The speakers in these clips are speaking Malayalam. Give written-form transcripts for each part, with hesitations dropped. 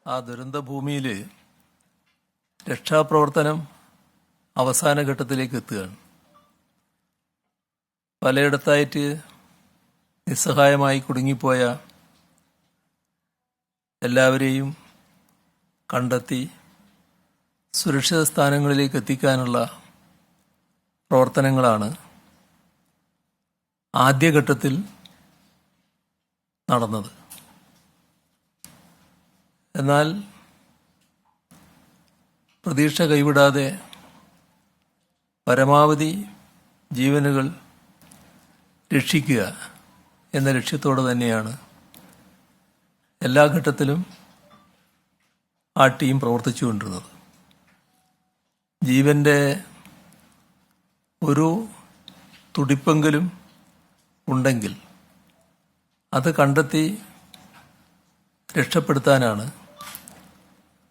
ആ ദുരന്തഭൂമിയിൽ രക്ഷാപ്രവർത്തനം അവസാന ഘട്ടത്തിലേക്ക് എത്തുകയാണ്. പലയിടത്തായിട്ട് നിസ്സഹായമായി കുടുങ്ങിപ്പോയ എല്ലാവരെയും കണ്ടെത്തി സുരക്ഷിത സ്ഥാനങ്ങളിലേക്ക് എത്തിക്കാനുള്ള പ്രവർത്തനങ്ങളാണ് ആദ്യഘട്ടത്തിൽ നടന്നത്. എന്നാൽ പ്രതീക്ഷ കൈവിടാതെ പരമാവധി ജീവനുകൾ രക്ഷിക്കുക എന്ന ലക്ഷ്യത്തോടെ തന്നെയാണ് എല്ലാ ഘട്ടത്തിലും ആ ടീം പ്രവർത്തിച്ചുകൊണ്ടിരുന്നത്. ജീവൻ്റെ ഒരു തുടിപ്പെങ്കിലും ഉണ്ടെങ്കിൽ അത് കണ്ടെത്തി രക്ഷപ്പെടുത്താനാണ്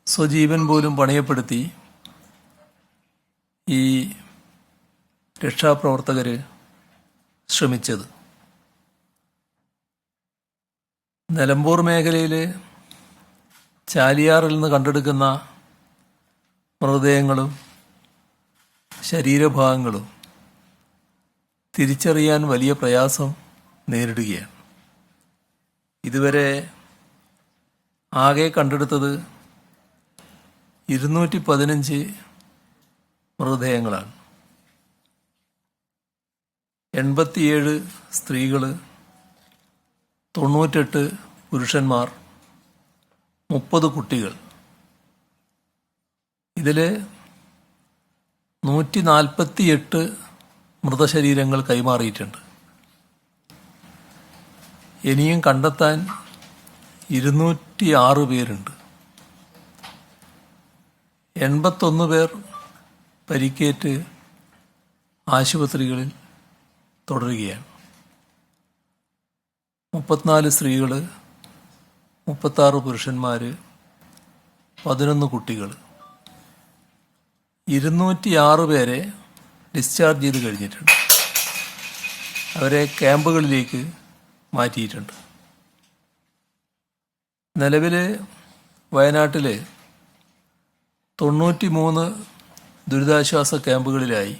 സ്വജീവൻ പോലും പണയപ്പെടുത്തി ഈ രക്ഷാപ്രവർത്തകർ ശ്രമിച്ചത്. നിലമ്പൂർ മേഖലയിൽ ചാലിയാറിൽ നിന്ന് കണ്ടെടുക്കുന്ന മൃതദേഹങ്ങളും ശരീരഭാഗങ്ങളും തിരിച്ചറിയാൻ വലിയ പ്രയാസം നേരിടുകയാണ്. ഇതുവരെ ആകെ കണ്ടെടുത്തത് 215 മൃതദേഹങ്ങളാണ്. 87 സ്ത്രീകൾ, 98 പുരുഷന്മാർ, 30 കുട്ടികൾ. ഇതിൽ 148 മൃതശരീരങ്ങൾ കൈമാറിയിട്ടുണ്ട്. ഇനിയും കണ്ടെത്താൻ 206 പേരുണ്ട്. 81 പേർ പരിക്കേറ്റ് ആശുപത്രികളിൽ തുടരുകയാണ്. 34 സ്ത്രീകൾ, 36 പുരുഷന്മാർ, 11 കുട്ടികൾ. 206 പേരെ ഡിസ്ചാർജ് ചെയ്ത് കഴിഞ്ഞിട്ടുണ്ട്. അവരെ ക്യാമ്പുകളിലേക്ക് മാറ്റിയിട്ടുണ്ട്. നിലവിൽ വയനാട്ടിൽ 93 ദുരിതാശ്വാസ ക്യാമ്പുകളിലായി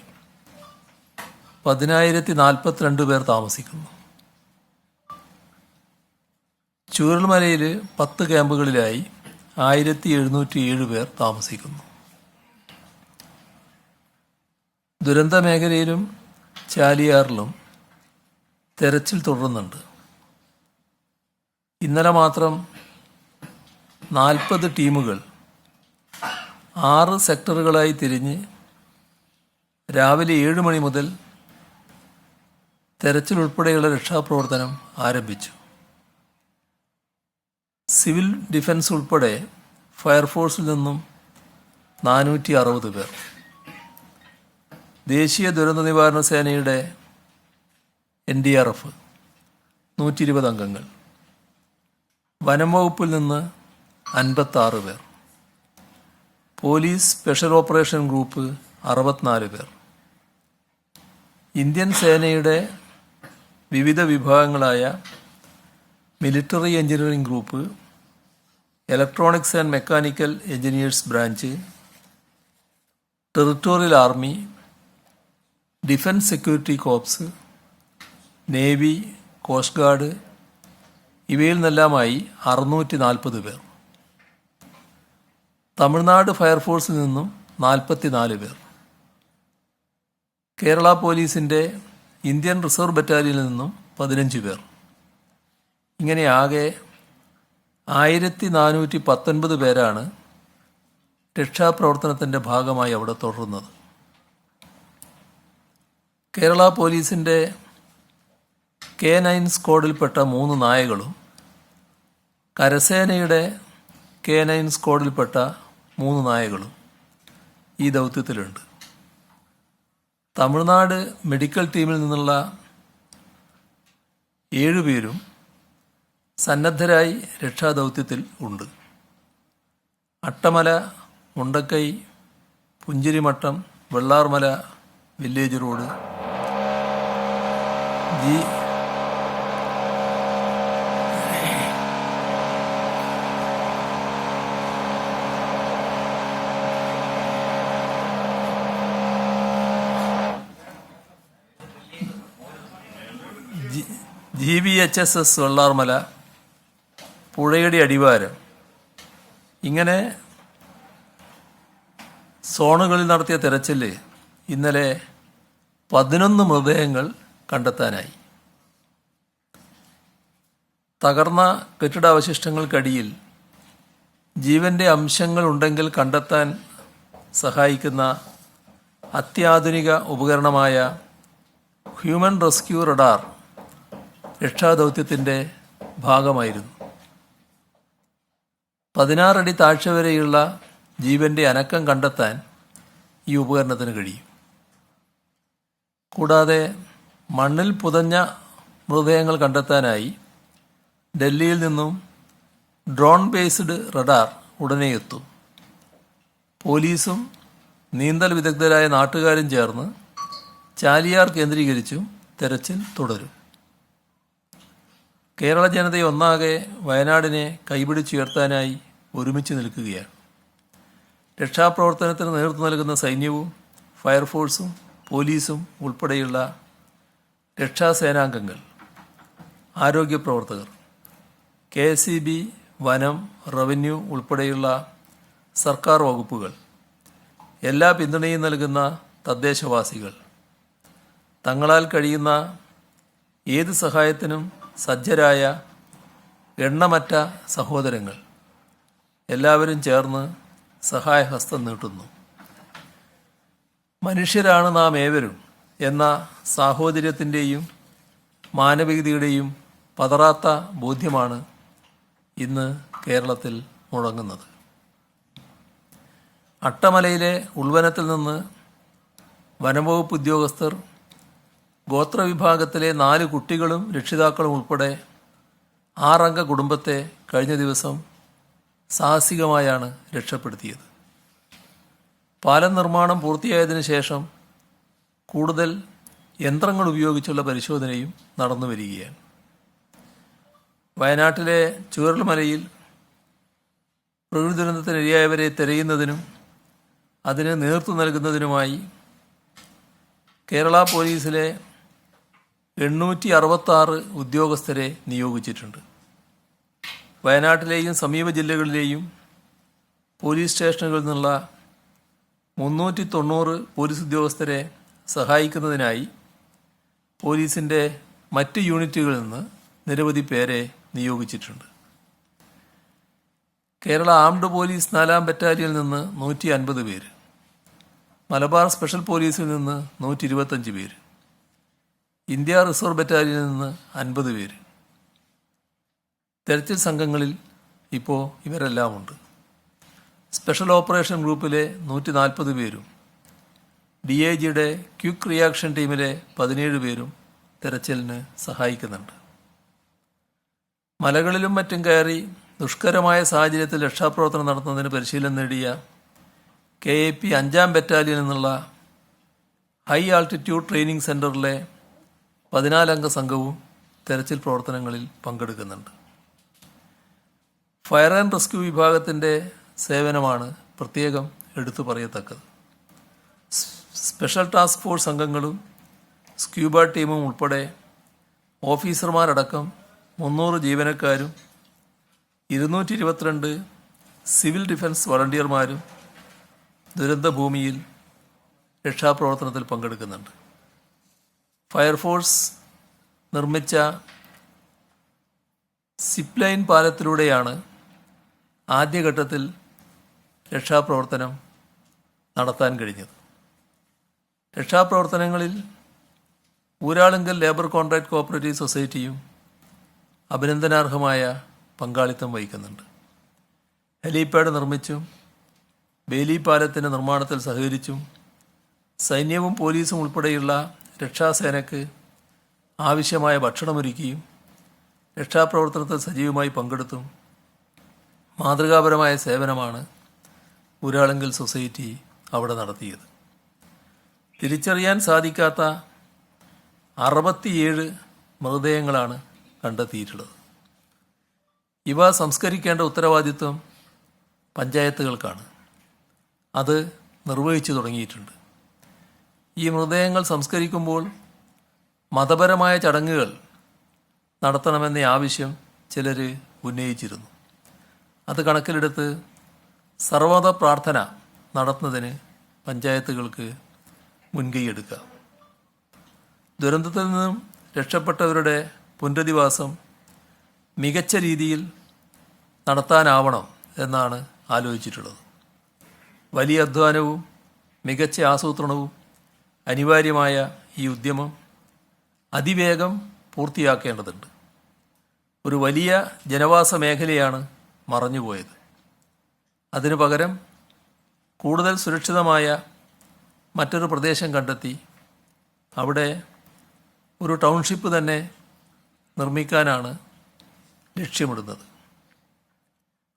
10,042 പേർ താമസിക്കുന്നു. ചൂരൽമലയിൽ 10 ക്യാമ്പുകളിലായി 1,707 പേർ താമസിക്കുന്നു. ദുരന്ത മേഖലയിലും ചാലിയാറിലും തെരച്ചിൽ തുടരുന്നുണ്ട്. ഇന്നലെ മാത്രം 40 ടീമുകൾ 6 സെക്ടറുകളായി തിരിഞ്ഞ് രാവിലെ 7 മണി മുതൽ തെരച്ചിൽ ഉൾപ്പെടെയുള്ള രക്ഷാപ്രവർത്തനം ആരംഭിച്ചു. സിവിൽ ഡിഫൻസ് ഉൾപ്പെടെ ഫയർഫോഴ്സിൽ നിന്നും 460 പേർ, ദേശീയ ദുരന്ത നിവാരണ സേനയുടെ NDRF 120 അംഗങ്ങൾ, വനം വകുപ്പിൽ നിന്ന് 56 പേർ, പോലീസ് സ്പെഷ്യൽ ഓപ്പറേഷൻ ഗ്രൂപ്പ് 64 പേർ, ഇന്ത്യൻ സേനയുടെ വിവിധ വിഭാഗങ്ങളായ military engineering group, electronics and mechanical engineers branch, territorial army, defence security corps, navy, coast guard ഇവയിൽ നിന്നെല്ലാമായി 640 പേർ. തമിഴ്നാട് ഫയർഫോഴ്സിൽ നിന്നും 44 പേർ. കേരള പോലീസിൻ്റെ ഇന്ത്യൻ റിസർവ് ബറ്റാലിയനിൽ നിന്നും 15 പേർ. ഇങ്ങനെ ആകെ 1419 പേരാണ് രക്ഷാപ്രവർത്തനത്തിൻ്റെ ഭാഗമായി അവിടെ തുടരുന്നത്. കേരള പോലീസിൻ്റെ K9 സ്ക്വാഡിൽപ്പെട്ട 3 നായകളും കരസേനയുടെ K9 സ്ക്വാഡിൽപ്പെട്ട 3 നായകളും ഈ ദൗത്യത്തിലുണ്ട്. തമിഴ്നാട് മെഡിക്കൽ ടീമിൽ നിന്നുള്ള 7 പേരും സന്നദ്ധരായി രക്ഷാദൗത്യത്തിൽ ഉണ്ട്. Attamala, Mundakkai, Punchirimattom, Vellarmala village road, GVHSS Vellarmala, പുഴയുടെ അടിവാരം, ഇങ്ങനെ സോണുകളിൽ നടത്തിയ തെരച്ചിൽ ഇന്നലെ 11 മൃതദേഹങ്ങൾ കണ്ടെത്താനായി. തകർന്ന കെട്ടിടാവശിഷ്ടങ്ങൾക്കടിയിൽ ജീവൻ്റെ അംശങ്ങൾ ഉണ്ടെങ്കിൽ കണ്ടെത്താൻ സഹായിക്കുന്ന അത്യാധുനിക ഉപകരണമായ ഹ്യൂമൻ റെസ്ക്യൂ റഡാർ രക്ഷാദൗത്യത്തിൻ്റെ ഭാഗമായിരുന്നു. 16 അടി താഴ്ച വരെയുള്ള ജീവൻ്റെ അനക്കം കണ്ടെത്താൻ ഈ ഉപകരണത്തിന് കഴിയും. കൂടാതെ മണ്ണിൽ പുതഞ്ഞ മൃതദേഹങ്ങൾ കണ്ടെത്താനായി ഡൽഹിയിൽ നിന്നും ഡ്രോൺ ബേസ്ഡ് റഡാർ ഉടനെ എത്തും. പോലീസും നീന്തൽ വിദഗ്ധരായ നാട്ടുകാരും ചേർന്ന് ചാലിയാർ കേന്ദ്രീകരിച്ചും തെരച്ചിൽ തുടരും. കേരള ജനതയെ ഒന്നാകെ വയനാടിനെ കൈപിടിച്ചുയർത്താനായി ഒരുമിച്ച് നിൽക്കുകയാണ്. രക്ഷാപ്രവർത്തനത്തിന് നേതൃത്വം നൽകുന്ന സൈന്യവും ഫയർഫോഴ്സും പോലീസും ഉൾപ്പെടെയുള്ള രക്ഷാസേനാംഗങ്ങൾ, ആരോഗ്യ പ്രവർത്തകർ, KSEB, വനം, റവന്യൂ ഉൾപ്പെടെയുള്ള സർക്കാർ വകുപ്പുകൾ, എല്ലാ പിന്തുണയും നൽകുന്ന തദ്ദേശവാസികൾ, തങ്ങളാൽ കഴിയുന്ന ഏത് സഹായത്തിനും സജ്ജരായ എണ്ണമറ്റ സഹോദരങ്ങൾ എല്ലാവരും ചേർന്ന് സഹായഹസ്തം നീട്ടുന്നു. മനുഷ്യരാണ് നാം ഏവരും എന്ന സാഹോദര്യത്തിൻ്റെയും മാനവികതയുടെയും പതറാത്ത ബോധ്യമാണ് ഇന്ന് കേരളത്തിൽ മുഴങ്ങുന്നത്. അട്ടമലയിലെ ഉൾവനത്തിൽ നിന്ന് വനംവകുപ്പ് ഉദ്യോഗസ്ഥർ ഗോത്രവിഭാഗത്തിലെ 4 കുട്ടികളും രക്ഷിതാക്കളും ഉൾപ്പെടെ 6 അംഗ കുടുംബത്തെ കഴിഞ്ഞ ദിവസം സാഹസികമായാണ് രക്ഷപ്പെടുത്തിയത്. പാലം നിർമ്മാണം പൂർത്തിയായതിനു ശേഷം കൂടുതൽ യന്ത്രങ്ങൾ ഉപയോഗിച്ചുള്ള പരിശോധനയും നടന്നു വരികയാണ്. വയനാട്ടിലെ ചൂരൽമലയിൽ പ്രകൃതി ദുരന്തത്തിനിരയായവരെ തിരയുന്നതിനും അതിന് നേതൃത്വം നൽകുന്നതിനുമായി കേരള പോലീസിലെ 866 ഉദ്യോഗസ്ഥരെ നിയോഗിച്ചിട്ടുണ്ട്. വയനാട്ടിലെയും സമീപ ജില്ലകളിലെയും പോലീസ് സ്റ്റേഷനുകളിൽ നിന്നുള്ള 390 പോലീസ് ഉദ്യോഗസ്ഥരെ സഹായിക്കുന്നതിനായി പോലീസിൻ്റെ മറ്റ് യൂണിറ്റുകളിൽ നിന്ന് നിരവധി പേരെ നിയോഗിച്ചിട്ടുണ്ട്. കേരള ആംഡ് പോലീസ് 4-ാം ബറ്റാലിയനിൽ നിന്ന് 150 പേര്, മലബാർ സ്പെഷ്യൽ പോലീസിൽ നിന്ന് 125 പേര്, ഇന്ത്യ റിസർവ് ബറ്റാലിയനിൽ നിന്ന് 50 പേര്. തെരച്ചിൽ സംഘങ്ങളിൽ ഇപ്പോൾ ഇവരെല്ലാം ഉണ്ട്. സ്പെഷ്യൽ ഓപ്പറേഷൻ ഗ്രൂപ്പിലെ 140 പേരും DIGയുടെ ക്വിക്ക് റിയാക്ഷൻ ടീമിലെ 17 പേരും തെരച്ചിലിന് സഹായിക്കുന്നുണ്ട്. മലകളിലും മറ്റും കയറി ദുഷ്കരമായ സാഹചര്യത്തിൽ രക്ഷാപ്രവർത്തനം നടത്തുന്നതിന് പരിശീലനം നേടിയ KAP 5-ാം ബറ്റാലിയനിൽ നിന്നുള്ള ഹൈ ആൾട്ടിറ്റ്യൂഡ് ട്രെയിനിങ് സെൻറ്ററിലെ 14 അംഗ സംഘവും തെരച്ചിൽ പ്രവർത്തനങ്ങളിൽ പങ്കെടുക്കുന്നുണ്ട്. ഫയർ ആൻഡ് റെസ്ക്യൂ വിഭാഗത്തിൻ്റെ സേവനമാണ് പ്രത്യേകം എടുത്തു പറയത്തക്കത്. സ്പെഷ്യൽ ടാസ്ക് ഫോഴ്സ് അംഗങ്ങളും സ്ക്യൂബ ടീമും ഉൾപ്പെടെ ഓഫീസർമാരടക്കം 300 ജീവനക്കാരും 222 സിവിൽ ഡിഫൻസ് വളണ്ടിയർമാരും ദുരന്തഭൂമിയിൽ രക്ഷാപ്രവർത്തനത്തിൽ പങ്കെടുക്കുന്നുണ്ട്. ഫയർഫോഴ്സ് നിർമ്മിച്ച സിപ്പ് ലൈൻ പാലത്തിലൂടെയാണ് ആദ്യഘട്ടത്തിൽ രക്ഷാപ്രവർത്തനം നടത്താൻ കഴിഞ്ഞത്. രക്ഷാപ്രവർത്തനങ്ങളിൽ ഊരാളുങ്കൽ ലേബർ കോൺട്രാക്ട് കോഓപ്പറേറ്റീവ് സൊസൈറ്റിയും അഭിനന്ദനാർഹമായ പങ്കാളിത്തം വഹിക്കുന്നുണ്ട്. ഹെലിപാഡ് നിർമ്മിച്ചും ബേലി പാലത്തിൻ്റെ നിർമ്മാണത്തിൽ സഹകരിച്ചും സൈന്യവും പോലീസും ഉൾപ്പെടെയുള്ള രക്ഷാസേനയ്ക്ക് ആവശ്യമായ ഭക്ഷണമൊരുക്കിയും രക്ഷാപ്രവർത്തനത്തിൽ സജീവമായി പങ്കെടുത്തും മാതൃകാപരമായ സേവനമാണ് ഊരാളുങ്കൽ സൊസൈറ്റി അവിടെ നടത്തിയത്. തിരിച്ചറിയാൻ സാധിക്കാത്ത 67 മൃതദേഹങ്ങളാണ് കണ്ടെത്തിയിട്ടുള്ളത്. ഇവ സംസ്കരിക്കേണ്ട ഉത്തരവാദിത്വം പഞ്ചായത്തുകൾക്കാണ്. അത് നിർവഹിച്ചു തുടങ്ങിയിട്ടുണ്ട്. ഈ മൃതദേഹങ്ങൾ സംസ്കരിക്കുമ്പോൾ മതപരമായ ചടങ്ങുകൾ നടത്തണമെന്ന ആവശ്യം ചിലർ ഉന്നയിച്ചിരുന്നു. അത് കണക്കിലെടുത്ത് സർവ്വമത പ്രാർത്ഥന നടത്തുന്നതിന് പഞ്ചായത്തുകൾക്ക് മുൻകൈയെടുക്കാം. ദുരന്തത്തിൽ നിന്നും രക്ഷപ്പെട്ടവരുടെ പുനരധിവാസം മികച്ച രീതിയിൽ നടത്താനാവണം എന്നാണ് ആലോചിച്ചിട്ടുള്ളത്. വലിയ അധ്വാനവും മികച്ച ആസൂത്രണവും അനിവാര്യമായ ഈ ഉദ്യമം അതിവേഗം പൂർത്തിയാക്കേണ്ടതുണ്ട്. ഒരു വലിയ ജനവാസ മേഖലയാണ് മറഞ്ഞുപോയത്. അതിനു പകരം കൂടുതൽ സുരക്ഷിതമായ മറ്റൊരു പ്രദേശം കണ്ടെത്തി അവിടെ ഒരു ടൗൺഷിപ്പ് തന്നെ നിർമ്മിക്കാനാണ് ലക്ഷ്യമിടുന്നത്.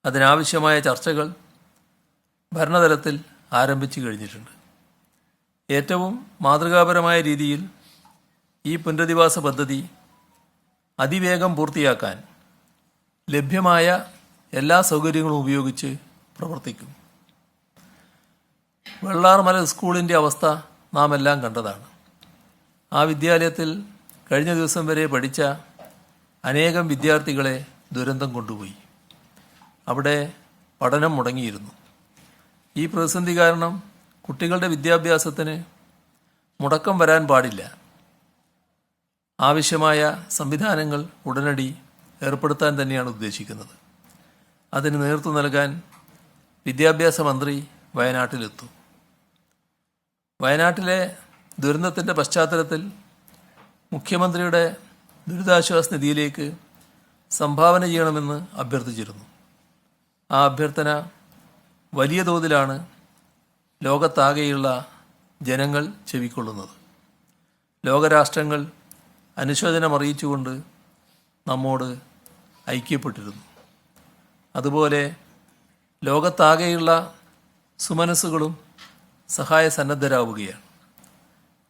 അതിനാവശ്യമായ ചർച്ചകൾ ഭരണതലത്തിൽ ആരംഭിച്ചു കഴിഞ്ഞിട്ടുണ്ട്. ഏറ്റവും മാതൃകാപരമായ രീതിയിൽ ഈ പുനരധിവാസ പദ്ധതി അതിവേഗം പൂർത്തിയാക്കാൻ ലഭ്യമായ എല്ലാ സൗകര്യങ്ങളും ഉപയോഗിച്ച് പ്രവർത്തിക്കും. വെള്ളാർമല സ്കൂളിൻ്റെ അവസ്ഥ നാം എല്ലാം കണ്ടതാണ്. ആ വിദ്യാലയത്തിൽ കഴിഞ്ഞ ദിവസം വരെ പഠിച്ച അനേകം വിദ്യാർത്ഥികളെ ദുരന്തം കൊണ്ടുപോയി. അവിടെ പഠനം മുടങ്ങിയിരുന്നു. ഈ പ്രതിസന്ധി കാരണം കുട്ടികളുടെ വിദ്യാഭ്യാസത്തിന് മുടക്കം വരാൻ പാടില്ല. ആവശ്യമായ സംവിധാനങ്ങൾ ഉടനടി ഏർപ്പെടുത്താൻ തന്നെയാണ് ഉദ്ദേശിക്കുന്നത്. അതിന് നേതൃത്വം നൽകാൻ വിദ്യാഭ്യാസ മന്ത്രി വയനാട്ടിലെത്തും. വയനാട്ടിലെ ദുരന്തത്തിൻ്റെ പശ്ചാത്തലത്തിൽ മുഖ്യമന്ത്രിയുടെ ദുരിതാശ്വാസ നിധിയിലേക്ക് സംഭാവന ചെയ്യണമെന്ന് അഭ്യർത്ഥിച്ചിരുന്നു. ആ അഭ്യർത്ഥന വലിയ തോതിലാണ് ലോകത്താകെയുള്ള ജനങ്ങൾ ചെവിക്കൊള്ളുന്നത്. ലോകരാഷ്ട്രങ്ങൾ അനുശോചനം അറിയിച്ചുകൊണ്ട് നമ്മോട് ഐക്യപ്പെട്ടിരുന്നു. അതുപോലെ ലോകത്താകെയുള്ള സുമനസ്സുകളും സഹായ സന്നദ്ധരാവുകയാണ്.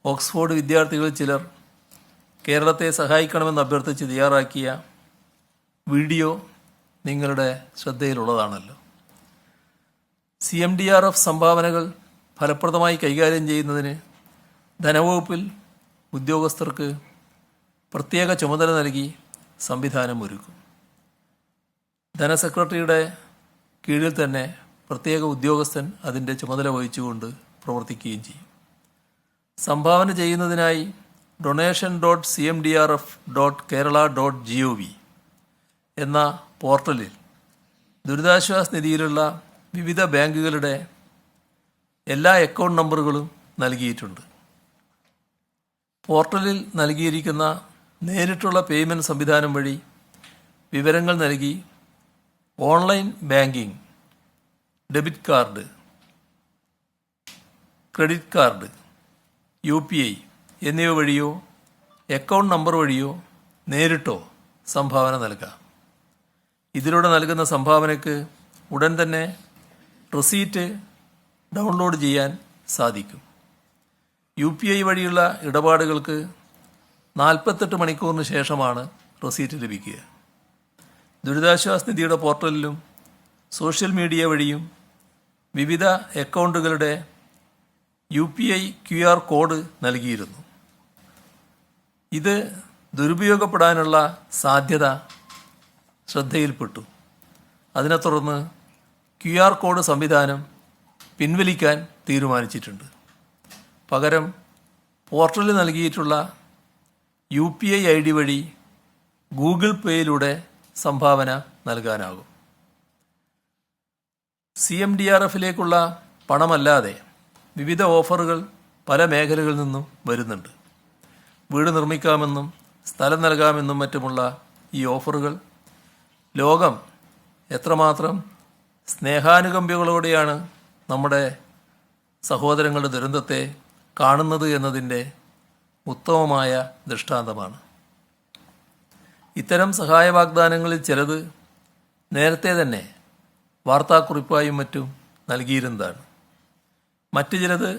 ഓക്സ്ഫോർഡ് വിദ്യാർത്ഥികളിൽ ചിലർ കേരളത്തെ സഹായിക്കണമെന്ന് അഭ്യർത്ഥിച്ച് തയ്യാറാക്കിയ വീഡിയോ നിങ്ങളുടെ ശ്രദ്ധയിലുള്ളതാണല്ലോ. CMDRF സംഭാവനകൾ ഫലപ്രദമായി കൈകാര്യം ചെയ്യുന്നതിന് ധനവകുപ്പിൽ ഉദ്യോഗസ്ഥർക്ക് പ്രത്യേക ചുമതല നൽകി സംവിധാനം ഒരുക്കും. ധനസെക്രട്ടറിയുടെ കീഴിൽ തന്നെ പ്രത്യേക ഉദ്യോഗസ്ഥൻ അതിൻ്റെ ചുമതല വഹിച്ചുകൊണ്ട് പ്രവർത്തിക്കുകയും ചെയ്യും. സംഭാവന ചെയ്യുന്നതിനായി donation.cmdrf.kerala.gov എന്ന പോർട്ടലിൽ ദുരിതാശ്വാസ നിധിയിലുള്ള വിവിധ ബാങ്കുകളുടെ എല്ലാ അക്കൗണ്ട് നമ്പറുകളും നൽകിയിട്ടുണ്ട്. പോർട്ടലിൽ നൽകിയിരിക്കുന്ന നേരിട്ടുള്ള പേയ്മെൻറ്റ് സംവിധാനം വഴി വിവരങ്ങൾ നൽകി online banking, debit card, credit card, UPI എന്നിവ വഴിയോ അക്കൗണ്ട് നമ്പർ വഴിയോ നേരിട്ടോ സംഭാവന നൽകാം. ഇതിലൂടെ നൽകുന്ന സംഭാവനയ്ക്ക് ഉടൻ തന്നെ റെസീറ്റ് ഡൗൺലോഡ് ചെയ്യാൻ സാധിക്കും. UPI വഴിയുള്ള ഇടപാടുകൾക്ക് 48 മണിക്കൂറിന് ശേഷമാണ് റെസീറ്റ് ലഭിക്കുക. ദുരിതാശ്വാസ നിധിയുടെ പോർട്ടലിലും സോഷ്യൽ മീഡിയ വഴിയും വിവിധ അക്കൗണ്ടുകളുടെ UPI QR കോഡ് നൽകിയിരുന്നു. ഇത് ദുരുപയോഗപ്പെടാനുള്ള സാധ്യത ശ്രദ്ധയിൽപ്പെട്ടു. അതിനെ തുടർന്ന് QR കോഡ് സംവിധാനം പിൻവലിക്കാൻ തീരുമാനിച്ചിട്ടുണ്ട്. പകരം പോർട്ടലിൽ നൽകിയിട്ടുള്ള UPI ID വഴി ഗൂഗിൾ പേയിലൂടെ സംഭാവന നൽകാനാകും. CMDRFിലേക്കുള്ള പണമല്ലാതെ വിവിധ ഓഫറുകൾ പല മേഖലകളിൽ നിന്നും വരുന്നുണ്ട്. വീട് നിർമ്മിക്കാമെന്നും സ്ഥലം നൽകാമെന്നും മറ്റുമുള്ള ഈ ഓഫറുകൾ ലോകം എത്രമാത്രം സ്നേഹാനുകമ്പകളോടെയാണ് നമ്മുടെ സഹോദരങ്ങളുടെ ദുരന്തത്തെ കാണുന്നത് എന്നതിൻ്റെ ഉത്തമമായ ദൃഷ്ടാന്തമാണ്. ഇത്തരം സഹായ വാഗ്ദാനങ്ങളിൽ ചിലത് നേരത്തെ തന്നെ വാർത്താക്കുറിപ്പായും മറ്റും നൽകിയിരുന്നതാണ്. മറ്റു ചിലത്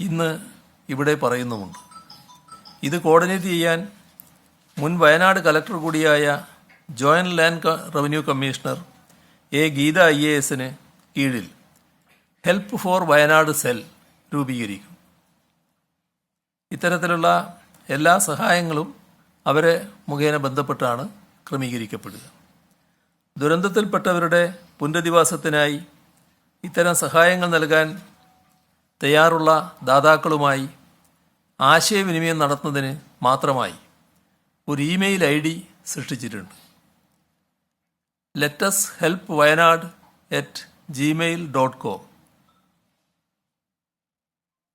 ഇന്ന് ഇവിടെ പറയുന്നുമുണ്ട്. ഇത് കോർഡിനേറ്റ് ചെയ്യാൻ മുൻ വയനാട് കലക്ടർ കൂടിയായ joint land revenue commissioner Geetha IASന് കീഴിൽ ഹെൽപ്പ് ഫോർ വയനാട് സെൽ രൂപീകരിക്കും. ഇത്തരത്തിലുള്ള എല്ലാ സഹായങ്ങളും അവരെ മുഖേന ബന്ധപ്പെട്ടാണ് ക്രമീകരിക്കപ്പെടുക. ദുരന്തത്തിൽപ്പെട്ടവരുടെ പുനരധിവാസത്തിനായി ഇത്തരം സഹായങ്ങൾ നൽകാൻ തയ്യാറുള്ള ദാതാക്കളുമായി ആശയവിനിമയം നടത്തുന്നതിന് മാത്രമായി ഒരു ഇമെയിൽ ID സൃഷ്ടിച്ചിട്ടുണ്ട്. letushelpwayanad@gmail.com.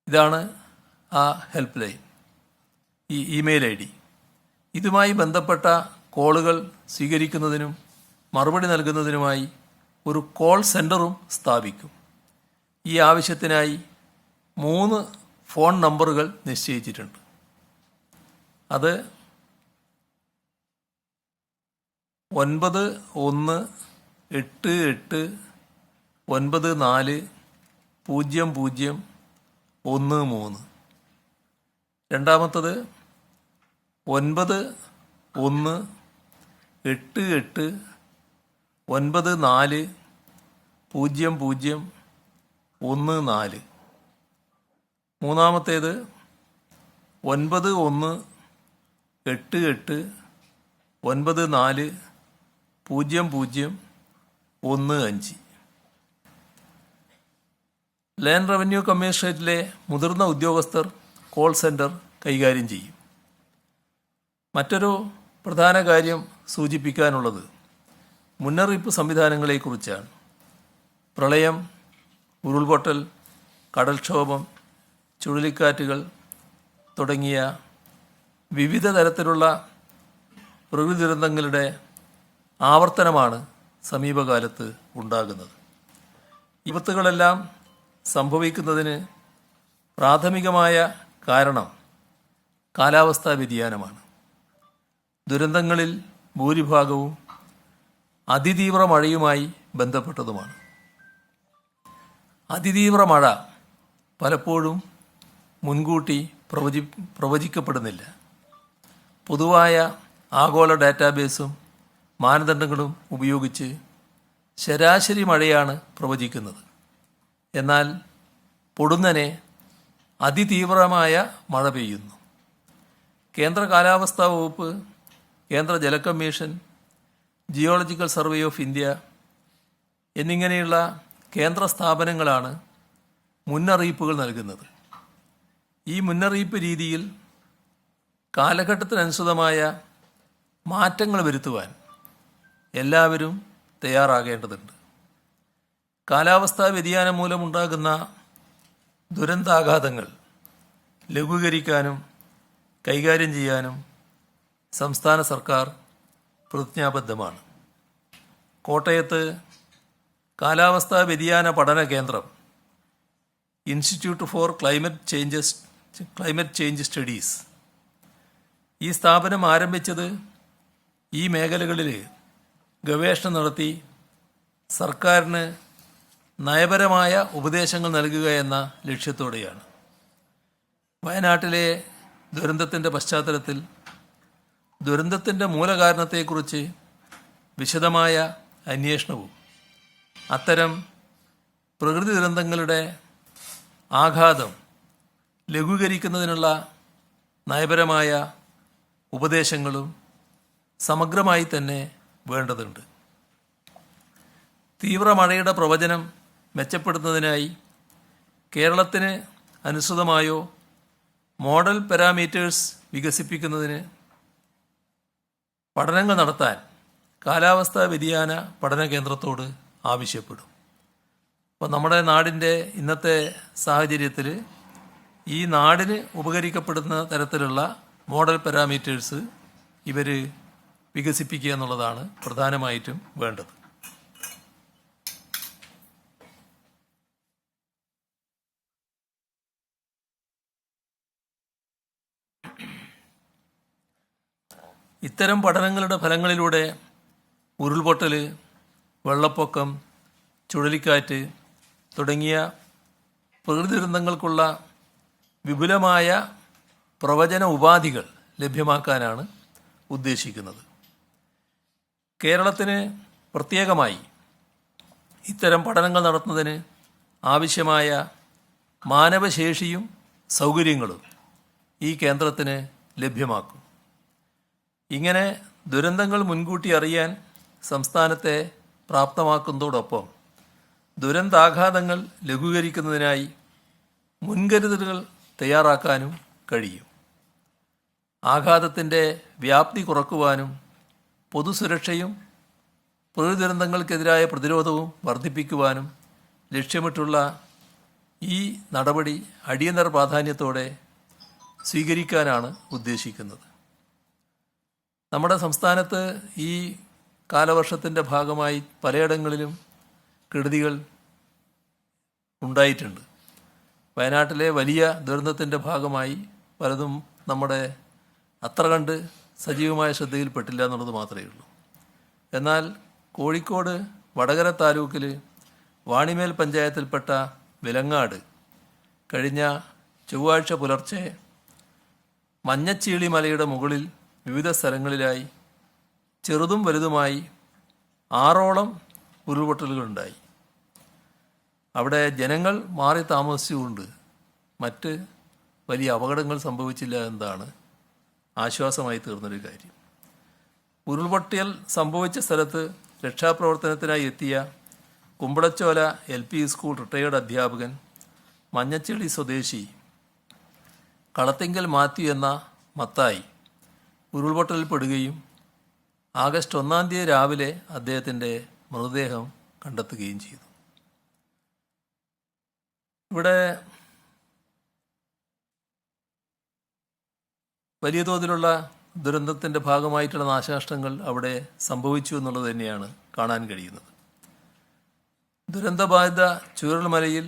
ഇതാണ് ആ ഹെൽപ്പ് ലൈൻ, ഈ ഇമെയിൽ ID. ഇതുമായി ബന്ധപ്പെട്ട കോളുകൾ സ്വീകരിക്കുന്നതിനും മറുപടി നൽകുന്നതിനുമായി ഒരു കോൾ സെൻ്ററും സ്ഥാപിക്കും. ഈ ആവശ്യത്തിനായി 3 ഫോൺ നമ്പറുകൾ നിശ്ചയിച്ചിട്ടുണ്ട്. അത് 9188940013. രണ്ടാമത്തത് 9188940014. മൂന്നാമത്തേത് 9188940015. ലാൻഡ് റവന്യൂ കമ്മീഷണറേറ്റിലെ മുതിർന്ന ഉദ്യോഗസ്ഥർ കോൾ സെൻ്റർ കൈകാര്യം ചെയ്യും. മറ്റൊരു പ്രധാന കാര്യം സൂചിപ്പിക്കാനുള്ളത് മുന്നറിയിപ്പ് സംവിധാനങ്ങളെക്കുറിച്ചാണ്. പ്രളയം, ഉരുൾപൊട്ടൽ, കടൽക്ഷോഭം, ചുഴലിക്കാറ്റുകൾ തുടങ്ങിയ വിവിധ തരത്തിലുള്ള പ്രകൃതി ദുരന്തങ്ങളുടെ ആവർത്തനമാണ് സമീപകാലത്ത് ഉണ്ടാകുന്നത്. വിപത്തുകളെല്ലാം സംഭവിക്കുന്നതിന് പ്രാഥമികമായ കാരണം കാലാവസ്ഥാ വ്യതിയാനമാണ്. ദുരന്തങ്ങളിൽ ഭൂരിഭാഗവും അതിതീവ്ര മഴയുമായി ബന്ധപ്പെട്ടതുമാണ്. അതിതീവ്ര മഴ പലപ്പോഴും മുൻകൂട്ടി പ്രവചിക്കപ്പെടുന്നില്ല. പൊതുവായ ആഗോള ഡാറ്റാബേസും മാനദണ്ഡങ്ങളും ഉപയോഗിച്ച് ശരാശരി മഴയാണ് പ്രവചിക്കുന്നത്. എന്നാൽ പൊടുന്നനെ അതിതീവ്രമായ മഴ പെയ്യുന്നു. കേന്ദ്ര കാലാവസ്ഥാ വകുപ്പ്, കേന്ദ്ര ജല commission, geological survey of India എന്നിങ്ങനെയുള്ള കേന്ദ്ര സ്ഥാപനങ്ങളാണ് മുന്നറിയിപ്പുകൾ നൽകുന്നത്. ഈ മുന്നറിയിപ്പ് രീതിയിൽ കാലഘട്ടത്തിനനുസൃതമായ മാറ്റങ്ങൾ വരുത്തുവാൻ എല്ലാവരും തയ്യാറാകേണ്ടതുണ്ട്. കാലാവസ്ഥാ വ്യതിയാനം മൂലമുണ്ടാകുന്ന ദുരന്താഘാതങ്ങൾ ലഘൂകരിക്കാനും കൈകാര്യം ചെയ്യാനും സംസ്ഥാന സർക്കാർ പ്രതിജ്ഞാബദ്ധമാണ്. കോട്ടയത്ത് കാലാവസ്ഥാ വ്യതിയാന പഠന കേന്ദ്രം, institute four climate change studies, ഈ സ്ഥാപനം ആരംഭിച്ചത് ഈ മേഖലകളിൽ ഗവേഷണം നടത്തി സർക്കാരിന് നയപരമായ ഉപദേശങ്ങൾ നൽകുക എന്ന ലക്ഷ്യത്തോടെയാണ്. വയനാട്ടിലെ ദുരന്തത്തിൻ്റെ പശ്ചാത്തലത്തിൽ ദുരന്തത്തിൻ്റെ മൂലകാരണത്തെക്കുറിച്ച് വിശദമായ അന്വേഷണവും അത്തരം പ്രകൃതി ദുരന്തങ്ങളുടെ ആഘാതം ലഘൂകരിക്കുന്നതിനുള്ള നയപരമായ ഉപദേശങ്ങളും സമഗ്രമായി തന്നെ വേണ്ടതുണ്ട്. തീവ്രമഴയുടെ പ്രവചനം മെച്ചപ്പെടുത്തുന്നതിനായി കേരളത്തിന് അനുസൃതമായോ മോഡൽ പാരാമീറ്റേഴ്സ് വികസിപ്പിക്കുന്നതിന് പഠനങ്ങൾ നടത്താൻ കാലാവസ്ഥാ വ്യതിയാന പഠന കേന്ദ്രത്തോട് ആവശ്യപ്പെടും. അപ്പോൾ നമ്മുടെ നാടിൻ്റെ ഇന്നത്തെ സാഹചര്യത്തിൽ ഈ നാടിന് ഉപകരിക്കപ്പെടുന്ന തരത്തിലുള്ള മോഡൽ പാരാമീറ്റേഴ്സ് ഇവർ വികസിപ്പിക്കുക എന്നുള്ളതാണ് പ്രധാനമായിട്ടും വേണ്ടത്. ഇത്തരം പഠനങ്ങളുടെ ഫലങ്ങളിലൂടെ ഉരുൾപൊട്ടൽ, വെള്ളപ്പൊക്കം, ചുഴലിക്കാറ്റ് തുടങ്ങിയ പ്രകൃതി ദുരന്തങ്ങൾക്കുള്ള വിപുലമായ പ്രവചന ഉപാധികൾ ലഭ്യമാക്കാനാണ് ഉദ്ദേശിക്കുന്നത്. കേരളത്തിന് പ്രത്യേകമായി ഇത്തരം പഠനങ്ങൾ നടത്തുന്നതിന് ആവശ്യമായ മാനവശേഷിയും സൗകര്യങ്ങളും ഈ കേന്ദ്രത്തിന് ലഭ്യമാക്കും. ഇങ്ങനെ ദുരന്തങ്ങൾ മുൻകൂട്ടി അറിയാൻ സംസ്ഥാനത്തെ പ്രാപ്തമാക്കുന്നതോടൊപ്പം ദുരന്താഘാതങ്ങൾ ലഘൂകരിക്കുന്നതിനായി മുൻകരുതലുകൾ തയ്യാറാക്കാനും കഴിയും. ആഘാതത്തിൻ്റെ വ്യാപ്തി കുറക്കുവാനും പൊതുസുരക്ഷയും പ്രകൃതിദുരന്തങ്ങൾക്കെതിരായ പ്രതിരോധവും വർദ്ധിപ്പിക്കുവാനും ലക്ഷ്യമിട്ടുള്ള ഈ നടപടി അടിയന്തര പ്രാധാന്യത്തോടെ സ്വീകരിക്കാനാണ് ഉദ്ദേശിക്കുന്നത്. നമ്മുടെ സംസ്ഥാനത്ത് ഈ കാലവർഷത്തിൻ്റെ ഭാഗമായി പലയിടങ്ങളിലും കെടുതികൾ ഉണ്ടായിട്ടുണ്ട്. വയനാട്ടിലെ വലിയ ദുരന്തത്തിൻ്റെ ഭാഗമായി പലതും നമ്മുടെ അത്ര കണ്ട് സജീവമായ ശ്രദ്ധയിൽപ്പെട്ടില്ല എന്നുള്ളത് മാത്രമേ ഉള്ളൂ. എന്നാൽ കോഴിക്കോട് വടകര താലൂക്കിൽ വാണിമേൽ പഞ്ചായത്തിൽപ്പെട്ട വിലങ്ങാട് കഴിഞ്ഞ ചൊവ്വാഴ്ച പുലർച്ചെ മഞ്ഞച്ചീളി മലയുടെ മുകളിൽ വിവിധ സ്ഥലങ്ങളിലായി ചെറുതും വലുതുമായി 6ഓളം ഉരുൾപൊട്ടലുകളുണ്ടായി. അവിടെ ജനങ്ങൾ മാറി താമസിച്ചുകൊണ്ട് മറ്റ് വലിയ അപകടങ്ങൾ സംഭവിച്ചില്ല എന്നതാണ് ആശ്വാസമായി തീർന്നൊരു കാര്യം. ഉരുൾപൊട്ടൽ സംഭവിച്ച സ്ഥലത്ത് രക്ഷാപ്രവർത്തനത്തിനായി എത്തിയ കുമ്പളച്ചോല LP സ്കൂൾ റിട്ടയേർഡ് അധ്യാപകൻ മഞ്ഞച്ചെളി സ്വദേശി കളത്തിങ്കൽ മാത്യു എന്ന മത്തായി ഉരുൾപൊട്ടലിൽപ്പെടുകയും ആഗസ്റ്റ് 1 തീയതി രാവിലെ അദ്ദേഹത്തിൻ്റെ മൃതദേഹം കണ്ടെത്തുകയും ചെയ്തു. ഇവിടെ വലിയ തോതിലുള്ള ദുരന്തത്തിൻ്റെ ഭാഗമായിട്ടുള്ള നാശനഷ്ടങ്ങൾ അവിടെ സംഭവിച്ചു എന്നുള്ളത് തന്നെയാണ് കാണാൻ കഴിയുന്നത്. ദുരന്തബാധിത ചൂരൽമലയിൽ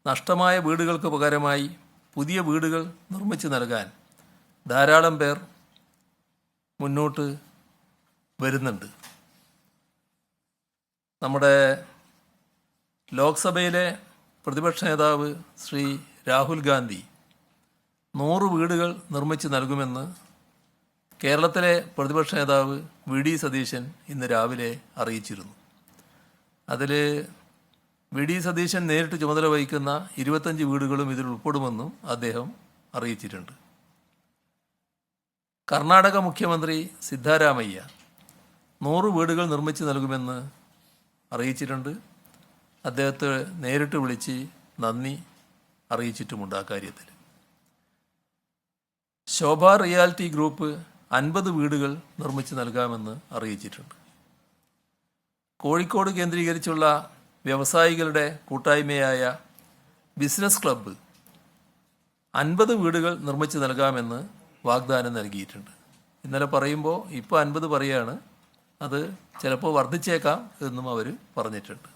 നഷ്ടമായ വീടുകൾക്ക് പകരമായി പുതിയ വീടുകൾ നിർമ്മിച്ചു നൽകാൻ ധാരാളം പേർ മുന്നോട്ട് വരുന്നുണ്ട്. നമ്മുടെ ലോക്സഭയിലെ പ്രതിപക്ഷ നേതാവ് ശ്രീ രാഹുൽ ഗാന്ധി 100 വീടുകൾ നിർമ്മിച്ചു നൽകുമെന്ന് കേരളത്തിലെ പ്രതിപക്ഷ നേതാവ് VD സതീശൻ ഇന്ന് രാവിലെ അറിയിച്ചിരുന്നു. അതിൽ VD സതീശൻ നേരിട്ട് ചുമതല വഹിക്കുന്ന 25 വീടുകളും ഇതിൽ ഉൾപ്പെടുമെന്നും അദ്ദേഹം അറിയിച്ചിട്ടുണ്ട്. കർണാടക മുഖ്യമന്ത്രി സിദ്ധാരാമയ്യ 100 വീടുകൾ നിർമ്മിച്ചു നൽകുമെന്ന് അറിയിച്ചിട്ടുണ്ട്. അദ്ദേഹത്തെ നേരിട്ട് വിളിച്ച് നന്ദി അറിയിച്ചിട്ടുമുണ്ട്. ആ കാര്യത്തിൽ ശോഭ റിയാലിറ്റി ഗ്രൂപ്പ് 50 വീടുകൾ നിർമ്മിച്ചു നൽകാമെന്ന് അറിയിച്ചിട്ടുണ്ട്. കോഴിക്കോട് കേന്ദ്രീകരിച്ചുള്ള വ്യവസായികളുടെ കൂട്ടായ്മയായ ബിസിനസ് ക്ലബ്ബ് 50 വീടുകൾ നിർമ്മിച്ചു നൽകാമെന്ന് വാഗ്ദാനം നൽകിയിട്ടുണ്ട്. ഇന്നലെ പറയുമ്പോൾ ഇപ്പോൾ 50 പറയുകയാണ്. അത് ചിലപ്പോൾ വർദ്ധിച്ചേക്കാം എന്നും അവർ പറഞ്ഞിട്ടുണ്ട്.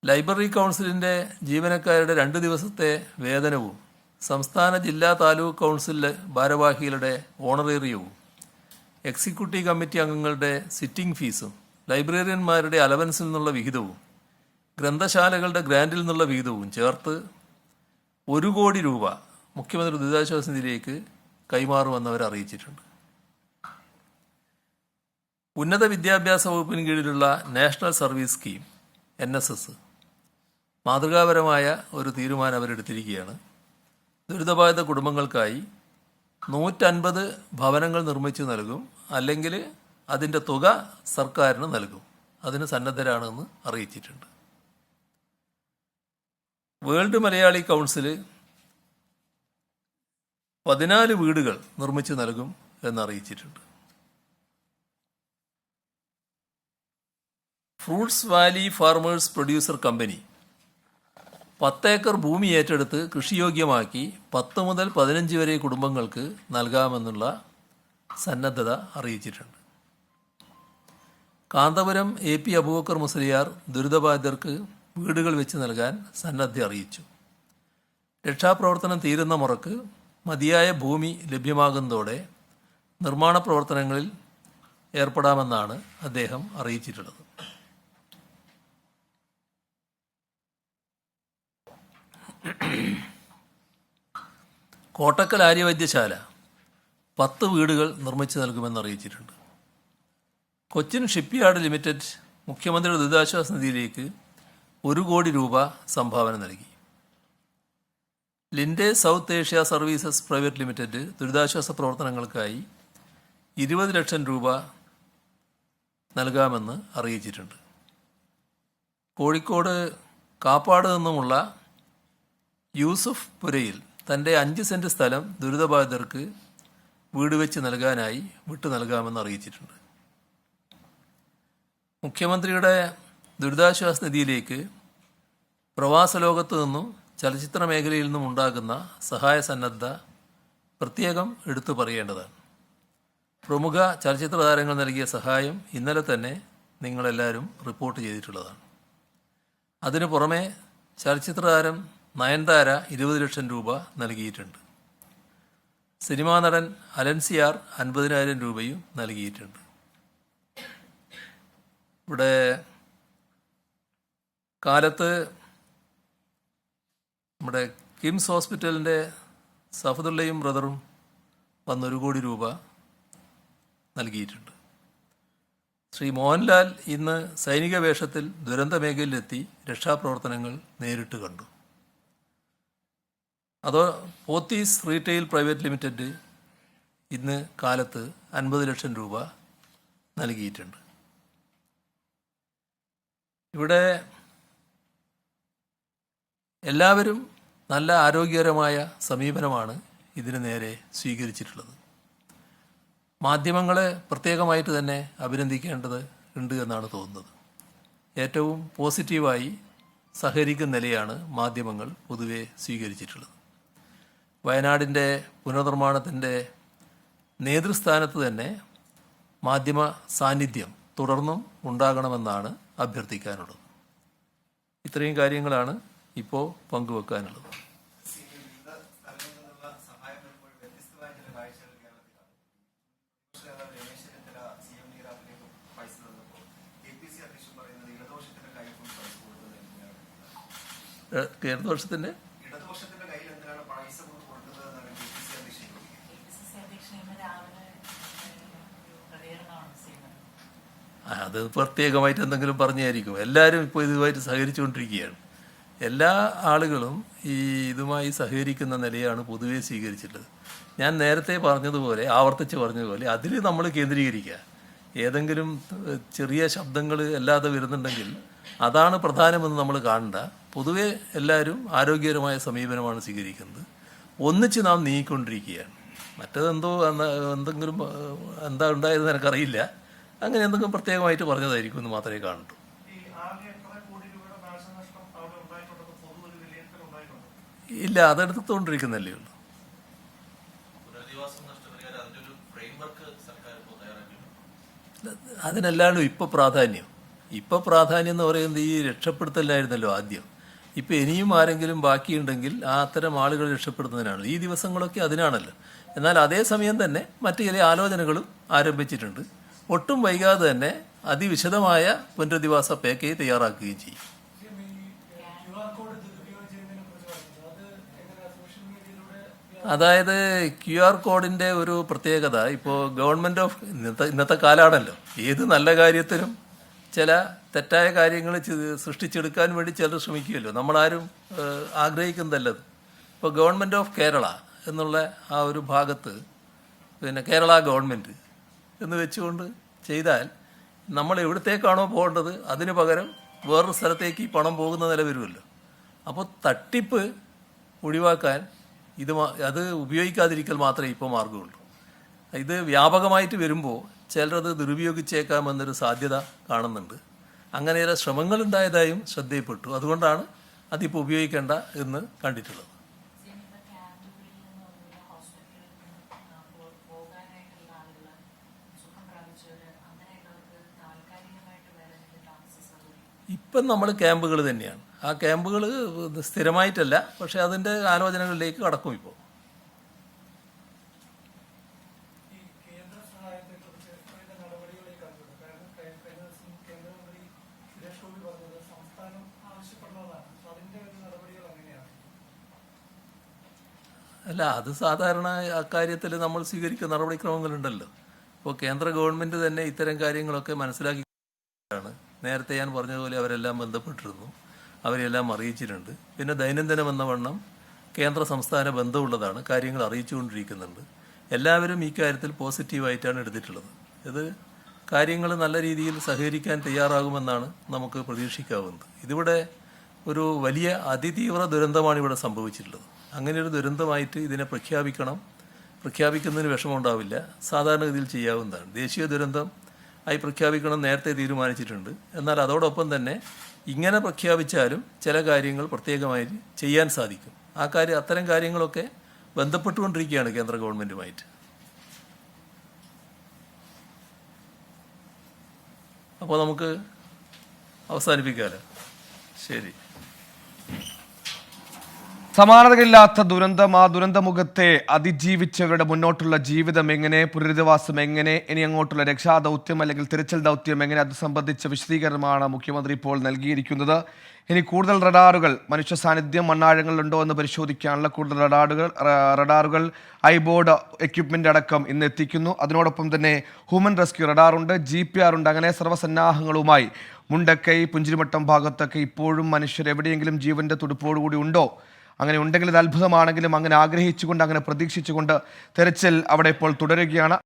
ലൈബ്രറി കൗൺസിലിൻ്റെ ജീവനക്കാരുടെ 2 ദിവസത്തെ വേതനവും സംസ്ഥാന ജില്ലാ താലൂക്ക് കൗൺസിൽ ഭാരവാഹികളുടെ ഓണറേറിയവും എക്സിക്യൂട്ടീവ് കമ്മിറ്റി അംഗങ്ങളുടെ സിറ്റിംഗ് ഫീസും ലൈബ്രറിയന്മാരുടെ അലവൻസിൽ നിന്നുള്ള വിഹിതവും ഗ്രന്ഥശാലകളുടെ ഗ്രാൻഡിൽ നിന്നുള്ള വിഹിതവും ചേർത്ത് 1 കോടി രൂപ മുഖ്യമന്ത്രി ദുരിതാശ്വാസ നിധിയിലേക്ക് കൈമാറുമെന്നവർ അറിയിച്ചിട്ടുണ്ട്. ഉന്നത വിദ്യാഭ്യാസ വകുപ്പിന് കീഴിലുള്ള നാഷണൽ സർവീസ് സ്കീം NSS മാതൃകാപരമായ ഒരു തീരുമാനം അവരെടുത്തിരിക്കുകയാണ്. ദുരിതബാധിത കുടുംബങ്ങൾക്കായി 150 ഭവനങ്ങൾ നിർമ്മിച്ചു നൽകും, അല്ലെങ്കിൽ അതിൻ്റെ തുക സർക്കാരിന് നൽകും. അതിന് സന്നദ്ധരാണെന്ന് അറിയിച്ചിട്ടുണ്ട്. വേൾഡ് മലയാളി കൗൺസിൽ 14 വീടുകൾ നിർമ്മിച്ചു നൽകും എന്നറിയിച്ചിട്ടുണ്ട്. Fruits valley farmers producer company 10 acre ഭൂമി ഏറ്റെടുത്ത് കൃഷിയോഗ്യമാക്കി 10 മുതൽ 15 വരെ കുടുംബങ്ങൾക്ക് നൽകാമെന്നുള്ള സന്നദ്ധത അറിയിച്ചിട്ടുണ്ട്. കാന്തപുരം AP അബൂബക്കർ മുസ്ലിയാർ ദുരിതബാധിതർക്ക് വീടുകൾ വെച്ച് നൽകാൻ സന്നദ്ധ അറിയിച്ചു. രക്ഷാപ്രവർത്തനം തീരുന്ന മുറക്ക് മതിയായ ഭൂമി ലഭ്യമാകുന്നതോടെ നിർമ്മാണ പ്രവർത്തനങ്ങളിൽ ഏർപ്പെടാമെന്നാണ് അദ്ദേഹം അറിയിച്ചിട്ടുള്ളത്. കോട്ടക്കൽ ആര്യവൈദ്യശാല 10 വീടുകൾ നിർമ്മിച്ചു നൽകുമെന്ന് അറിയിച്ചിട്ടുണ്ട്. കൊച്ചിൻ ഷിപ്പ്യാർഡ് ലിമിറ്റഡ് മുഖ്യമന്ത്രിയുടെ ദുരിതാശ്വാസ നിധിയിലേക്ക് 1 കോടി രൂപ സംഭാവന നൽകി. Linde south Asia services private limited ദുരിതാശ്വാസ പ്രവർത്തനങ്ങൾക്കായി 20 ലക്ഷം രൂപ നൽകാമെന്ന് അറിയിച്ചിട്ടുണ്ട്. കോഴിക്കോട് കാപ്പാട് നിന്നുമുള്ള യൂസുഫ് പുരയിൽ തൻ്റെ 5 സെൻറ്റ് സ്ഥലം ദുരിതബാധിതർക്ക് വീട് വെച്ച് നൽകാനായി വിട്ടു നൽകാമെന്ന് അറിയിച്ചിട്ടുണ്ട്. മുഖ്യമന്ത്രിയുടെ ദുരിതാശ്വാസ നിധിയിലേക്ക് പ്രവാസ ലോകത്തു നിന്നും ചലച്ചിത്ര മേഖലയിൽ നിന്നും ഉണ്ടാകുന്ന സഹായ സന്നദ്ധ പ്രത്യേകം എടുത്തു പറയേണ്ടതാണ്. പ്രമുഖ ചലച്ചിത്ര താരങ്ങൾ നൽകിയ സഹായം ഇന്നലെ തന്നെ നിങ്ങളെല്ലാവരും റിപ്പോർട്ട് ചെയ്തിട്ടുള്ളതാണ്. അതിനു പുറമെ ചലച്ചിത്ര താരം നയൻതാര 20 ലക്ഷം രൂപ നൽകിയിട്ടുണ്ട്. സിനിമാ നടൻ അലൻസിയാർ 50,000 രൂപയും നൽകിയിട്ടുണ്ട്. ഇവിടെ കാലത്ത് നമ്മുടെ കിംസ് ഹോസ്പിറ്റലിൻ്റെ സഫദുള്ളയും ബ്രദറും വന്ന് 1 കോടി രൂപ നൽകിയിട്ടുണ്ട്. ശ്രീ മോഹൻലാൽ ഇന്ന് സൈനിക വേഷത്തിൽ ദുരന്ത മേഖലയിലെത്തി രക്ഷാപ്രവർത്തനങ്ങൾ നേരിട്ട് കണ്ടു. അതോ പോത്തീസ് റീറ്റെയിൽ പ്രൈവറ്റ് ലിമിറ്റഡ് ഇന്ന് കാലത്ത് 50 ലക്ഷം രൂപ നൽകിയിട്ടുണ്ട്. ഇവിടെ എല്ലാവരും നല്ല ആരോഗ്യകരമായ സമീപനമാണ് ഇതിന് നേരെ സ്വീകരിച്ചിട്ടുള്ളത്. മാധ്യമങ്ങളെ പ്രത്യേകമായിട്ട് തന്നെ അഭിനന്ദിക്കേണ്ടത് ഉണ്ട് എന്നാണ് തോന്നുന്നത്. ഏറ്റവും പോസിറ്റീവായി സഹകരിക്കുന്ന നിലയാണ് മാധ്യമങ്ങൾ പൊതുവെ സ്വീകരിച്ചിട്ടുള്ളത്. വയനാടിൻ്റെ പുനർനിർമ്മാണത്തിൻ്റെ നേതൃസ്ഥാനത്ത് തന്നെ മാധ്യമ സാന്നിധ്യം തുടർന്നും ഉണ്ടാകണമെന്നാണ് അഭ്യർത്ഥിക്കാനുള്ളത്. ഇത്രയും കാര്യങ്ങളാണ് ഇപ്പോൾ പങ്കുവെക്കാനുള്ളത്. ഇടതുപക്ഷത്തിൻ്റെ അത് പ്രത്യേകമായിട്ട് എന്തെങ്കിലും പറഞ്ഞായിരിക്കും. എല്ലാവരും ഇപ്പോൾ ഇതുമായിട്ട് സഹകരിച്ചുകൊണ്ടിരിക്കുകയാണ്. എല്ലാ ആളുകളും ഈ ഇതുമായി സഹകരിക്കുന്ന നിലയാണ് പൊതുവെ സ്വീകരിച്ചിട്ടുള്ളത്. ഞാൻ നേരത്തെ പറഞ്ഞതുപോലെ, ആവർത്തിച്ച് പറഞ്ഞതുപോലെ, അതിൽ നമ്മൾ കേന്ദ്രീകരിക്കുക. ഏതെങ്കിലും ചെറിയ ശബ്ദങ്ങൾ അല്ലാതെ വരുന്നുണ്ടെങ്കിൽ അതാണ് പ്രധാനമെന്ന് നമ്മൾ കാണണ്ട. പൊതുവെ എല്ലാവരും ആരോഗ്യകരമായ സമീപനമാണ് സ്വീകരിക്കുന്നത്. ഒന്നിച്ച് നാം നീങ്ങിക്കൊണ്ടിരിക്കുകയാണ്. മറ്റതെന്തോ എന്തെങ്കിലും എന്താ ഉണ്ടായതെന്ന് എനിക്കറിയില്ല. അങ്ങനെ എന്തെങ്കിലും പ്രത്യേകമായിട്ട് പറഞ്ഞതായിരിക്കും എന്ന് മാത്രമേ കാണണ്ടൂ. ഇല്ല, അതെടുത്തുകൊണ്ടിരിക്കുന്നല്ലേ ഉള്ളൂ. അതിനല്ലാണ്ട് ഇപ്പോൾ പ്രാധാന്യം എന്ന് പറയുന്നത് ഈ രക്ഷപ്പെടുത്തലായിരുന്നല്ലോ ആദ്യം. ഇപ്പോൾ ഇനിയും ആരെങ്കിലും ബാക്കിയുണ്ടെങ്കിൽ അത്തരം ആളുകൾ രക്ഷപ്പെടുത്തുന്നതിനാണ്. ഈ ദിവസങ്ങളൊക്കെ അതിനാണല്ലോ. എന്നാൽ അതേസമയം തന്നെ മറ്റു ചില ആലോചനകളും ആരംഭിച്ചിട്ടുണ്ട്. ഒട്ടും വൈകാതെ തന്നെ അതിവിശദമായ പുനരധിവാസ പാക്കേജ് തയ്യാറാക്കുകയും ചെയ്യും. അതായത് QR കോഡിൻ്റെ ഒരു പ്രത്യേകത, ഇപ്പോൾ ഗവൺമെൻറ് ഓഫ് ഇന്നത്തെ കാലമാണല്ലോ, ഏത് നല്ല കാര്യത്തിനും ചില തെറ്റായ കാര്യങ്ങൾ സൃഷ്ടിച്ചെടുക്കാൻ വേണ്ടി ചിലർ ശ്രമിക്കുമല്ലോ. നമ്മളാരും ആഗ്രഹിക്കുന്നതല്ലത്. ഇപ്പോൾ ഗവൺമെൻറ് ഓഫ് കേരള എന്നുള്ള ആ ഒരു ഭാഗത്ത് കേരള ഗവൺമെൻറ് എന്ന് വെച്ചുകൊണ്ട് ചെയ്താൽ നമ്മൾ എവിടത്തേക്കാണോ പോകേണ്ടത് അതിന് പകരം വേറൊരു സ്ഥലത്തേക്ക് ഈ പണം പോകുന്ന നില വരുമല്ലോ. അപ്പോൾ തട്ടിപ്പ് ഒഴിവാക്കാൻ അത് ഉപയോഗിക്കാതിരിക്കൽ മാത്രമേ ഇപ്പോൾ മാർഗമുള്ളൂ. ഇത് വ്യാപകമായിട്ട് വരുമ്പോൾ ചിലരത് ദുരുപയോഗിച്ചേക്കാമെന്നൊരു സാധ്യത കാണുന്നുണ്ട്. അങ്ങനെയുള്ള ശ്രമങ്ങളുണ്ടായതായും ശ്രദ്ധയിൽപ്പെട്ടു. അതുകൊണ്ടാണ് അതിപ്പോൾ ഉപയോഗിക്കേണ്ട എന്ന് കണ്ടിട്ടുള്ളത്. ഇപ്പം നമ്മൾ ക്യാമ്പുകൾ തന്നെയാണ്. ആ ക്യാമ്പുകൾ സ്ഥിരമായിട്ടല്ല, പക്ഷെ അതിൻ്റെ ആലോചനകളിലേക്ക് കടക്കും. ഇപ്പോൾ അല്ല, അത് സാധാരണ അക്കാര്യത്തിൽ നമ്മൾ സ്വീകരിക്കുന്ന നടപടിക്രമങ്ങളുണ്ടല്ലോ. ഇപ്പോൾ കേന്ദ്ര ഗവൺമെൻറ് തന്നെ ഇത്തരം കാര്യങ്ങളൊക്കെ മനസ്സിലാക്കിയാണ്. നേരത്തെ ഞാൻ പറഞ്ഞതുപോലെ അവരെല്ലാം ബന്ധപ്പെട്ടിരുന്നു, അവരെല്ലാം അറിയിച്ചിട്ടുണ്ട്. പിന്നെ ദൈനംദിനം എന്ന വണ്ണം കേന്ദ്ര സംസ്ഥാന ബന്ധമുള്ളതാണ്. കാര്യങ്ങൾ അറിയിച്ചുകൊണ്ടിരിക്കുന്നുണ്ട്. എല്ലാവരും ഈ കാര്യത്തിൽ പോസിറ്റീവായിട്ടാണ് എടുത്തിട്ടുള്ളത്. ഇത് കാര്യങ്ങൾ നല്ല രീതിയിൽ സഹകരിക്കാൻ തയ്യാറാകുമെന്നാണ് നമുക്ക് പ്രതീക്ഷിക്കാവുന്നത്. ഇതിവിടെ ഒരു വലിയ അതിതീവ്ര ദുരന്തമാണ് ഇവിടെ സംഭവിച്ചിട്ടുള്ളത്. അങ്ങനെ ഒരു ദുരന്തമായിട്ട് ഇതിനെ പ്രഖ്യാപിക്കുന്നതിന് വിഷമമുണ്ടാവില്ല. സാധാരണഗതിയിൽ ചെയ്യാവുന്നതാണ്. ദേശീയ ദുരന്തം ആയി പ്രഖ്യാപിക്കണം നേരത്തെ തീരുമാനിച്ചിട്ടുണ്ട്. എന്നാൽ അതോടൊപ്പം തന്നെ ഇങ്ങനെ പ്രഖ്യാപിച്ചാലും ചില കാര്യങ്ങൾ പ്രത്യേകമായി ചെയ്യാൻ സാധിക്കും. അത്തരം കാര്യങ്ങളൊക്കെ ബന്ധപ്പെട്ടുകൊണ്ടിരിക്കുകയാണ് കേന്ദ്ര ഗവൺമെൻറ്റുമായിട്ട്. അപ്പോൾ നമുക്ക് അവസാനിപ്പിക്കാമല്ലോ. ശരി. സമാനതകളില്ലാത്ത ദുരന്തം, ആ ദുരന്തമുഖത്തെ അതിജീവിച്ചവരുടെ മുന്നോട്ടുള്ള ജീവിതം എങ്ങനെ, പുനരധിവാസം എങ്ങനെ, ഇനി അങ്ങോട്ടുള്ള രക്ഷാദൗത്യം അല്ലെങ്കിൽ തിരച്ചിൽ ദൗത്യം എങ്ങനെ, അത് സംബന്ധിച്ച വിശദീകരണമാണ് മുഖ്യമന്ത്രി ഇപ്പോൾ നൽകിയിരിക്കുന്നത്. ഇനി കൂടുതൽ റഡാറുകൾ, മനുഷ്യ സാന്നിധ്യം മണ്ണാഴങ്ങളിലുണ്ടോ എന്ന് പരിശോധിക്കാനുള്ള കൂടുതൽ റഡാറുകൾ ഐബോർഡ് എക്യുപ്മെന്റ് അടക്കം ഇന്ന് എത്തിക്കുന്നു. അതിനോടൊപ്പം തന്നെ ഹ്യൂമൻ റെസ്ക്യൂ റഡാറുണ്ട്, GPR ഉണ്ട്. അങ്ങനെ സർവ്വസന്നാഹങ്ങളുമായി മുണ്ടക്കൈ, പുഞ്ചിരിമട്ടം ഭാഗത്തൊക്കെ ഇപ്പോഴും മനുഷ്യർ എവിടെയെങ്കിലും ജീവന്റെ തുടിപ്പോടുകൂടി ഉണ്ടോ? അങ്ങനെ ഉണ്ടെങ്കിൽ ഇത് അത്ഭുതമാണെങ്കിലും അങ്ങനെ ആഗ്രഹിച്ചുകൊണ്ട്, അങ്ങനെ പ്രതീക്ഷിച്ചുകൊണ്ട് തെരച്ചിൽ അവിടെ ഇപ്പോൾ തുടരുകയാണ്.